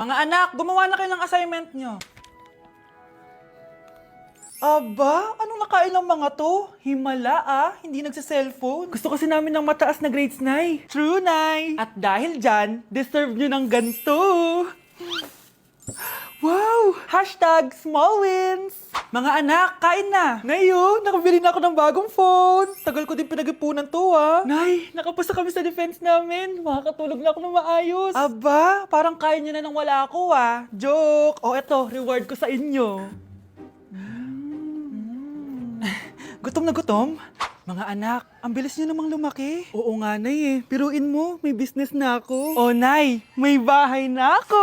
Mga anak, gumawa na kayo ng assignment nyo. Aba, anong nakain ng mga to? Himala hindi nagsa-cellphone. Gusto kasi namin ng mataas na grades, Nay. True, Nay. At dahil dyan, deserve nyo ng ganito. Wow! Hashtag small wins! Mga anak, kain na! Ngayon, nakabili na ako ng bagong phone. Tagal ko din pinag-ipunan to, Nay, nakapasa kami sa defense namin. Makakatulog na ako ng maayos. Aba, parang kaya nyo na nang wala ako, Joke! O eto, reward ko sa inyo. Gutom na gutom? Mga anak, ang bilis niyo namang lumaki. Oo nga, Nay Piruin mo, may business na ako. Oh, Nay, may bahay na ako!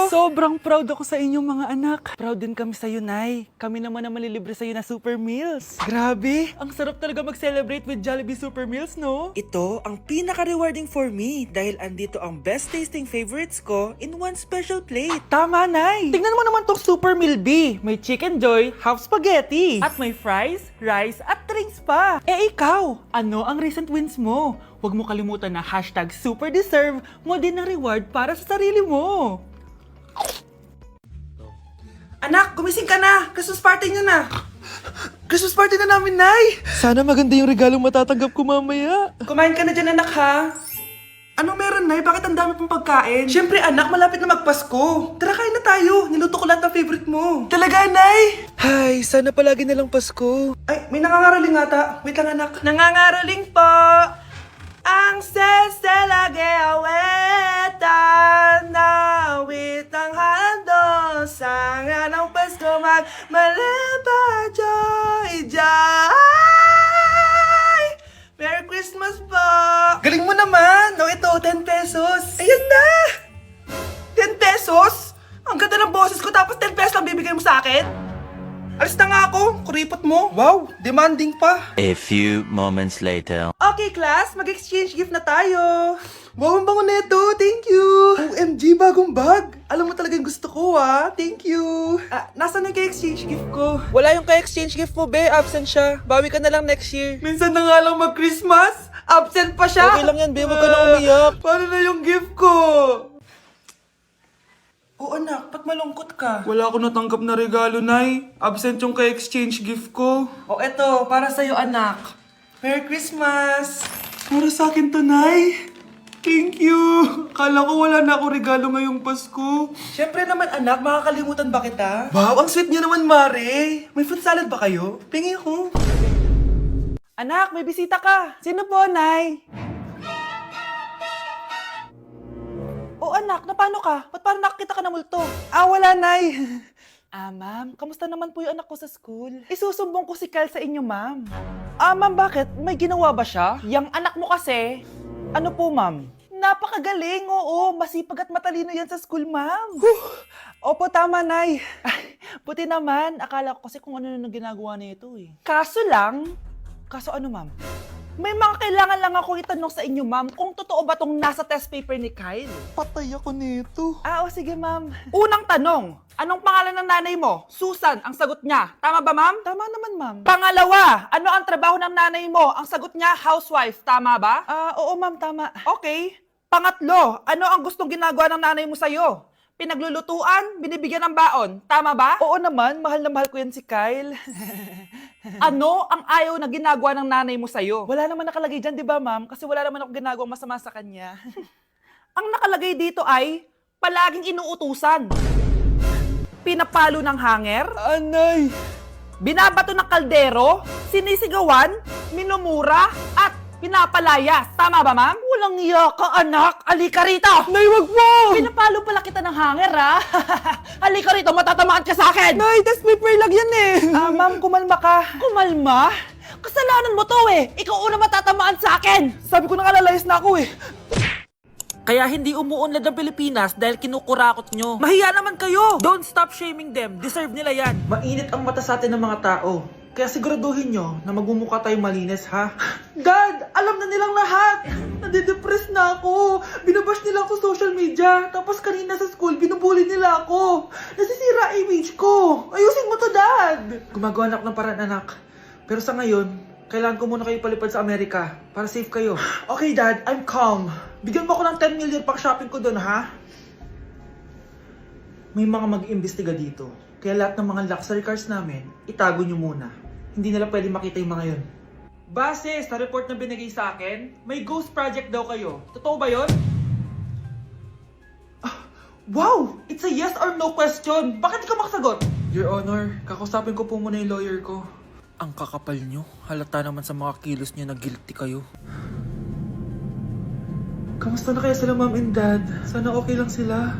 Sobrang proud ako sa inyo, mga anak. Proud din kami sa'yo, Nay. Kami naman na malilibre sa'yo na Super Meals. Grabe, ang sarap talaga mag-celebrate with Jollibee Super Meals, no? Ito ang pinaka-rewarding for me dahil andito ang best-tasting favorites ko in one special plate. Tama, Nay! Tingnan mo naman tong Super Meal B. May Chicken Joy, half spaghetti. At may fries, rice, at drinks pa. Ikaw, ano ang recent wins mo? Huwag mo kalimutan na hashtag super deserve mo din ng reward para sa sarili mo. Anak, gumising ka na! Christmas party niyo na! Christmas party na namin, Nay! Sana maganda yung regalong matatanggap ko mamaya. Kumain ka na dyan, anak, ha? Ano meron, Nay? Bakit ang dami pong pagkain? Siyempre, anak, malapit na magpasko. Tara, kain na tayo. Niluto ko lahat ng favorite mo. Talaga, Nay? Ay, sana palagi na lang Pasko. Ay, may nangangaraling ata. Wait lang, anak. Nangangaraling po. Ang seselage awetan na witang hando sa nga ng Pasko magmalaba joy joy. Merry Christmas po! Galing mo naman! No, ito, 10 pesos. Ayan na! 10 pesos? Ang ganda ng boses ko tapos 10 pesos lang bibigay mo sa akin? Alis na nga ako, kuripot mo. Wow, demanding pa. A few moments later. Okay, class, mag-exchange gift na tayo. Wow, ang bango neto. Thank you. OMG, bagong bag. Alam mo talaga yung gusto ko, Thank you. Nasaan yung ka-exchange gift ko? Wala yung ka-exchange gift mo, be. Absent siya. Bawi ka na lang next year. Minsan na nga lang mag-Christmas. Absent pa siya. Okay lang yan, be. Huwag ka na umiyak. Paano na yung gift ko? Oo, anak. Ba't malungkot ka? Wala ako natanggap na regalo, Nay. Absent yung ka-exchange gift ko. O eto, para sa'yo, anak. Merry Christmas! Para sa akin to, Nay. Thank you! Kala ko wala na ako regalo ngayong Pasko. Siyempre naman, anak. Makakalimutan ba kita? Wow, ang sweet niyo naman, Mare. May fruit salad ba kayo? Pingi ako. Anak, may bisita ka. Sino po, Nay? Oh, anak, na paano ka? Ba't parang nakakita ka ng multo? Wala, Nay. Ma'am, kamusta naman po yung anak ko sa school? Isusumbong ko si Kyle sa inyo, ma'am. Ma'am, bakit? May ginawa ba siya? Yang anak mo kasi, ano po, ma'am? Napakagaling, oo. Masipag at matalino yan sa school, ma'am. Opo, tama, Nay. Buti naman, akala ko kasi kung ano nang ginagawa nito Kaso ano, ma'am? May mga kailangan lang ako itanong sa inyo, ma'am, kung totoo ba tong nasa test paper ni Kyle? Patay ako nito. O sige, ma'am. Unang tanong, anong pangalan ng nanay mo? Susan, ang sagot niya. Tama ba, ma'am? Tama naman, ma'am. Pangalawa, ano ang trabaho ng nanay mo? Ang sagot niya, housewife. Tama ba? Oo, ma'am, tama. Okay. Pangatlo, ano ang gustong ginagawa ng nanay mo sa'yo? Pinaglulutuan, binibigyan ng baon. Tama ba? Oo naman, mahal na mahal ko yan si Kyle. Ano ang ayaw na ginagawa ng nanay mo sa'yo? Wala naman nakalagay dyan, di ba, ma'am? Kasi wala naman ako ginagawang masama sa kanya. Ang nakalagay dito ay palaging inuutusan. Pinapalo ng hanger. Anay! Binabato ng kaldero, sinisigawan, minumura, at pinapalayas. Tama ba, ma'am? Walang iya ka, anak. Halika rito. Nay, wag mo. Pinapalo pala kita ng hanger, Halika rito, matatamaan ka sa akin. Nay, test paper lang yan ma'am, kumalma ka. Kumalma? Kasalanan mo to Ikaw una matatamaan sa akin. Sabi ko na kalalayas na ako Kaya hindi umuunlad ang Pilipinas dahil kinukurakot nyo. Mahiya naman kayo. Don't stop shaming them. Deserve nila yan. Mainit ang mata sa atin ng mga tao. Kaya siguraduhin nyo na magmumukha tayong malinis, ha? Dad! Alam na nilang lahat! Nadidepress na ako! Binabash nila ako sa social media. Tapos kanina sa school, binubuli nila ako. Nasisira image ko. Ayusin mo to, Dad! Gumagawa na ako ng paraan, anak. Pero sa ngayon, kailangan ko muna kayo palipad sa Amerika para safe kayo. Okay, Dad. I'm calm. Bigyan mo ako ng 10 million pang shopping ko doon, ha? May mga mag-iimbestiga dito. Kaya lahat ng mga luxury cars namin, itago nyo muna. Hindi nila pwede makita yung mga yun. Base sa report na binigay sa akin, may ghost project daw kayo. Totoo ba yun? Wow! It's a yes or no question! Bakit di ka makasagot? Your Honor, kakusapin ko po muna yung lawyer ko. Ang kakapal nyo. Halata naman sa mga kilos nyo na guilty kayo. Kamusta na kaya sila mom and dad? Sana okay lang sila.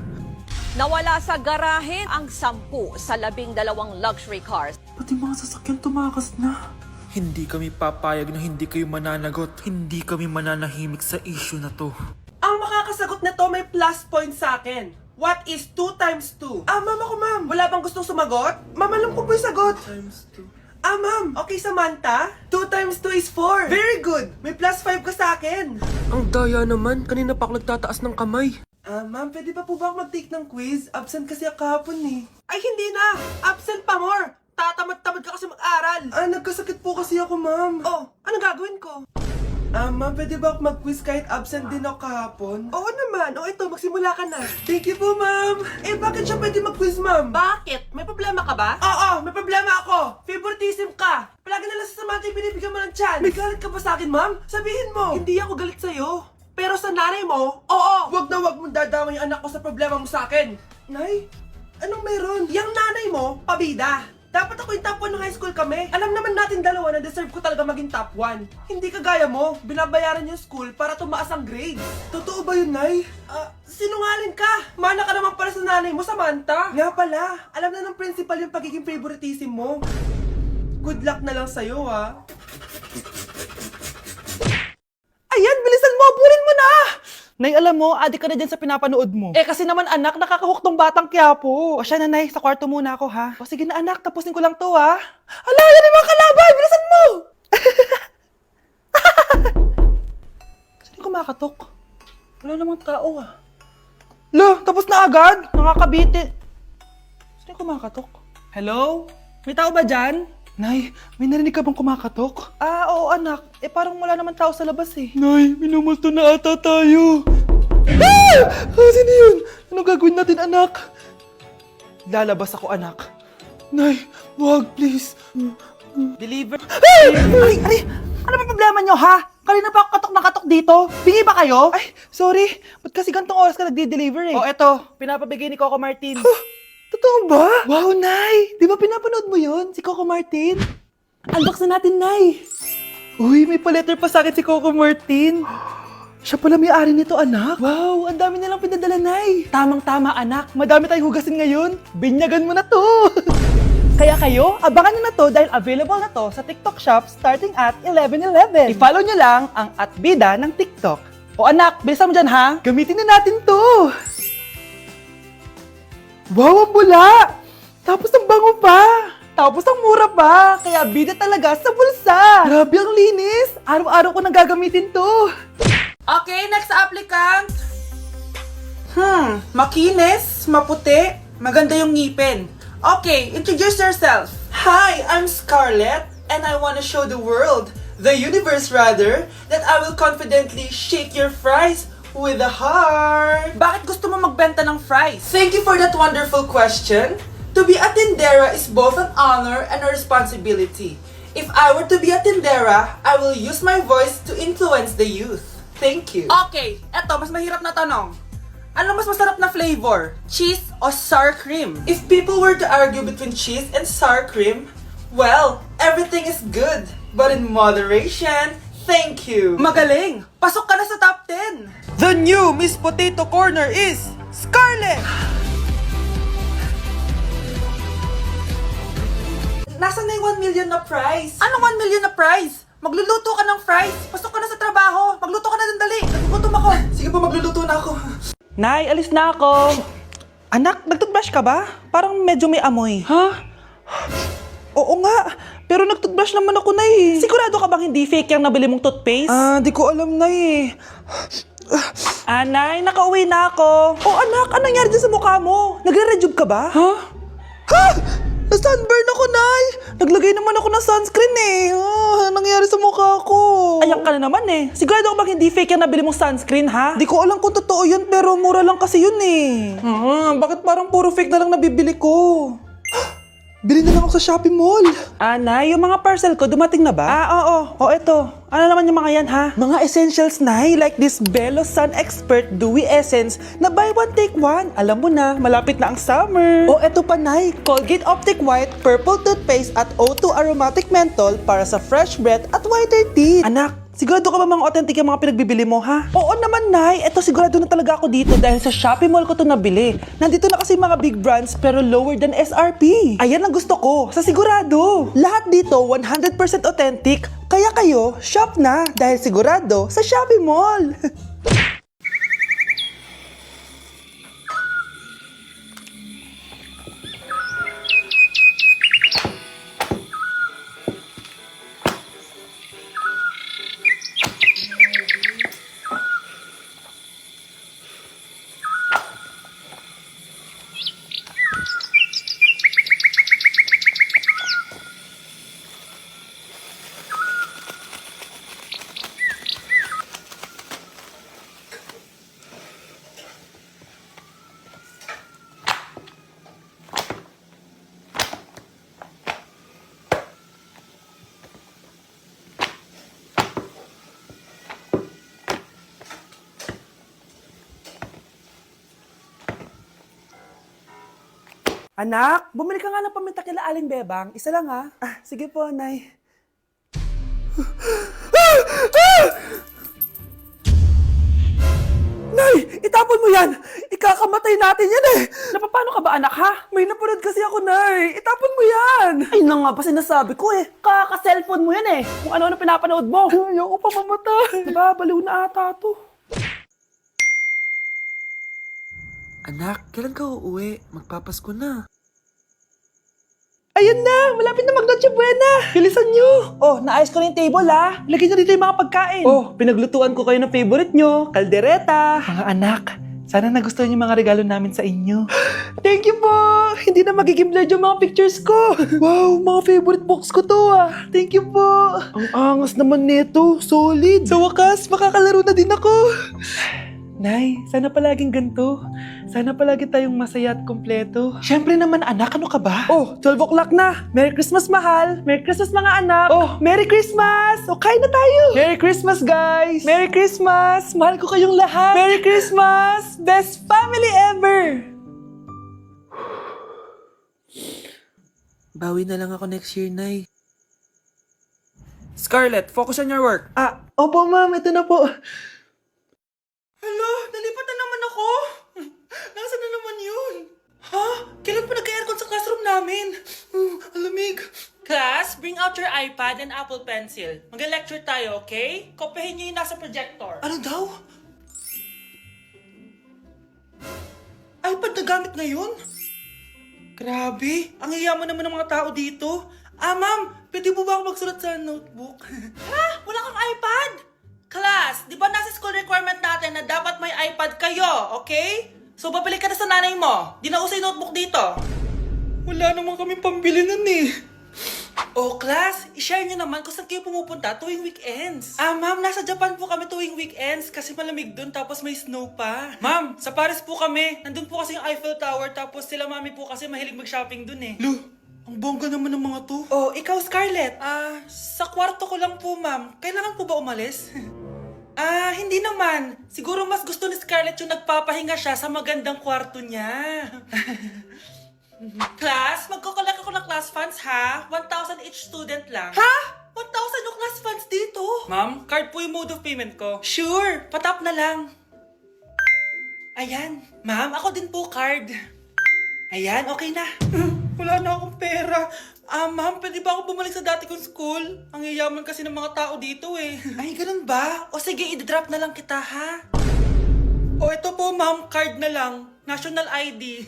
Nawala sa garahe ang 10 sa 12 luxury cars. Pati mga sasakyan tumakas na. Hindi kami papayag na hindi kayo mananagot. Hindi kami mananahimik sa issue na to. Ang makakasagot na to may plus point sa akin. What is 2 times 2? Ma'am ako, ma'am. Wala bang gustong sumagot? Ma'am, alam ko po yung sagot. Times 2. Ma'am. Okay, Samantha. 2 times 2 is 4. Very good. May plus 5 ka sa akin. Ang daya naman, kanina pa ako nagtataas ng kamay. Ma'am, pwede pa po ba ako mag-take ng quiz? Absent kasi ako kahapon eh. Ay, hindi na. Absent pa more. Tatamad-tamad ka kasi mag-aral. Nagkasakit po kasi ako, ma'am. Oh, anong gagawin ko? Ma'am, pwede ba ako mag-quiz kahit absent din ako kahapon? Oo naman. Ito, magsimula ka na. Thank you po, ma'am. Bakit siya pwede mag-quiz, ma'am? Bakit? May problema ka ba? Oo, may problema ako. Favoritism ka. Palagi na lang sa Samantha yung binibigyan mo ng chance. May galit ka ba sa akin, ma'am? Sabihin mo. Hindi ako galit sa'yo. Pero sa nanay mo, oo. Wag na wag mong dadama yung anak ko sa problema mo sa akin. Nay, anong meron? Yang nanay mo, pabida. Dapat ako yung top 1 ng high school kami. Alam naman natin dalawa na deserve ko talaga maging top 1. Hindi kagaya mo, binabayaran yung school para tumaas ang grades. Totoo ba yun, Nay? Sinungaling ka! Mana ka naman para sa nanay mo, Samantha. Nga pala, alam na ng principal yung pagiging favoritism mo. Good luck na lang sa'yo, ha? Ayan, bilisan mo! Aburin mo na! Nay, alam mo, adik ka na dyan sa pinapanood mo. Kasi naman anak, nakakahook tong batang Quiapo. O siya na, Nay, sa kwarto muna ako, ha? O sige na anak, tapusin ko lang to, ha? Ala, yan yung mga kalaban! Bilisan mo! Saan yung kumakatok? Wala namang tao, ha? Lo, tapos na agad? Nakakabiti. Saan yung kumakatok? Hello? May tao ba dyan? Nay, may narinig ka bang kumakatok? Oo anak. Parang wala naman tao sa labas eh. Nay, minumulto na ata tayo. Sino yun? Ano gagawin natin anak? Lalabas ako anak. Nay, wag please. Deliver. Ay! Ano ba problema nyo ha? Kanina pa ako katok na katok dito. Bingi ba kayo? Ay, sorry. Ba't kasi gantong oras ka nagde-deliver eh? Eto. Pinapabigay ni Coco Martin. Totoo ba? Wow, Nay! Di ba pinapanood mo yun? Si Coco Martin? Unbox na natin, Nay! Uy, may pa-letter pa sa akin si Coco Martin. Siya pala may-ari nito, anak. Wow, ang dami nilang pinadala, Nay. Tamang-tama, anak. Madami tayong hugasin ngayon. Binyagan mo na to. Kaya kayo, abangan nyo na to dahil available na to sa TikTok Shop starting at 11/11. I-follow nyo lang ang @bida ng TikTok. O anak, bilisan mo dyan, ha? Gamitin na natin to. Wow, ang bula! Tapos ang bango pa! Tapos ang mura pa! Kaya bida talaga sa bulsa! Grabe ang linis! Araw-araw ko nang gagamitin to! Okay, next applicant! Makinis, maputi, maganda yung ngipin. Okay, introduce yourself. Hi, I'm Scarlett, and I want to show the world, the universe rather, that I will confidently shake your fries with a heart. Bakit gusto mo magbenta ng fries? Thank you for that wonderful question. To be a tindera is both an honor and a responsibility. If I were to be a tindera, I will use my voice to influence the youth. Thank you. Okay, eto, mas mahirap na tanong. Ano mas masarap na flavor? Cheese o sour cream? If people were to argue between cheese and sour cream, well, everything is good, but in moderation. Thank you. Magaling! Pasok ka na sa top 10. The new Miss Potato Corner is Scarlett! Nasaan na yung 1 million na prize? Anong 1 million na prize? Magluluto ka ng fries. Pasok ka na sa trabaho. Magluto ka na ng dali. Nagugutom ako. Sige po, magluluto na ako. Nay, alis na ako. Anak, nag-toothbrush ka ba? Parang medyo may amoy. Ha? Oo nga. Pero nag-toothbrush naman ako, Nay. Sigurado ka bang hindi fake yung nabili mong toothpaste? Di ko alam, Nay. Nay, nakauwi na ako. Oh, anak, anong nangyari dyan sa mukha mo? Nagre-rejuve ka ba? Ha? Ha? Na-sunburn ako, Nay! Naglagay naman ako ng sunscreen eh. Nangyari sa mukha ko. Ayan ka na naman eh. Sigurado ako bang hindi fake yan nabili mong sunscreen, ha? Di ko alam kung totoo yun, pero mura lang kasi yun eh. Bakit parang puro fake na lang nabibili ko? Bili na lang ako sa Shopee Mall. Nay, yung mga parcel ko, dumating na ba? Oo. O, eto. Ano naman yung mga yan, ha? Mga essentials, Nay, like this Belo Sun Expert Dewy Essence na buy one, take one. Alam mo na, malapit na ang summer. O, eto pa, Nay. Colgate Optic White Purple Toothpaste at O2 Aromatic Menthol para sa fresh breath at whiter teeth. Anak, sigurado ka ba mga authentic yung mga pinagbibili mo, ha? Oo naman, Nay. Eto, sigurado na talaga ako dito dahil sa Shopee Mall ko to nabili. Nandito na kasi mga big brands pero lower than SRP. Ayan ang gusto ko, sa sigurado. Lahat dito 100% authentic. Kaya kayo, shop na dahil sigurado sa Shopee Mall. Anak, bumili ka nga ng paminta kila Aling Bebang. Isa lang, ha? Sige po, Nay. Nay, itapon mo yan! Ikakamatay natin yan eh! Napapano ka ba, anak, ha? May napanood kasi ako, Nay. Itapon mo yan! Ay na nga ba sinasabi ko eh. Kaka-cellphone mo yan eh. Kung ano-ano pinapanood mo. Ayoko pa mamatay. Diba, baliw na ata to. Anak, kailan ka uuwi? Magpapasko na. Ayan na! Malapit na mag-Noche Buena! Bilisan nyo! Oh, naayos ko na yung table, ha? Lagyan nyo dito yung mga pagkain. Oh, pinaglutuan ko kayo ng favorite nyo, kaldereta. Mga anak, sana nagustuhan yung mga regalo namin sa inyo. Thank you po! Hindi na magiging blurred yung mga pictures ko. Wow, mga favorite box ko to, ah. Thank you po. Ang angas naman nito. Solid. Sa wakas, makakalaro na din ako. Nay, sana palaging ganito. Sana palagi tayong masaya at kompleto. Siyempre naman, anak, ano ka ba? Oh, 12 o'clock na. Merry Christmas, mahal. Merry Christmas, mga anak. Oh, Merry Christmas! O, kain na tayo. Merry Christmas, guys. Merry Christmas. Mahal ko kayong lahat. Merry Christmas. Best family ever. Bawi na lang ako next year, Nay. Scarlett, focus on your work. Opo, ma'am. Ito na po. Hala, nalipat na naman ako. Nasaan na naman yun? Ha? Kailan pa nagka-aircon sa classroom namin? Alamig. Class, bring out your iPad and Apple Pencil. Mag-lecture tayo, okay? Kopyahin niyo yung nasa projector. Ano daw? iPad na gamit ngayon? Grabe, ang yayaman naman ng mga tao dito. Ma'am, pwede mo ba ako magsulat sa notebook? Ha? Wala kang iPad? Class, di ba nasa school requirement natin na dapat may iPad kayo, okay? So, babalik ka na sa nanay mo. Di na uso yung notebook dito. Wala naman kami pambili nun eh. Oh, class, i-share nyo naman kung saan kayo pumupunta tuwing weekends. Ma'am, nasa Japan po kami tuwing weekends kasi malamig dun tapos may snow pa. Ma'am, sa Paris po kami. Nandun po kasi yung Eiffel Tower tapos sila mami po kasi mahilig mag-shopping dun eh. Lu, ang bongga naman ng mga to. Oh, ikaw Scarlett. Sa kwarto ko lang po, ma'am. Kailangan po ba umalis? Hindi naman. Siguro mas gusto ni Scarlett yung nagpapahinga siya sa magandang kwarto niya. Class, magkukulak ako ng class funds, ha? 1,000 each student lang. Ha? 1,000 yung class funds dito? Ma'am, card po yung mode of payment ko. Sure, patap na lang. Ayan. Ma'am, ako din po card. Ayan, okay na. Wala na akong pera. Ma'am, pwede ba ako bumalik sa dati kong school? Ang yayaman kasi ng mga tao dito eh. Ay, ganun ba? O sige, i-drop na lang kita, ha? O ito po, ma'am, card na lang. National ID.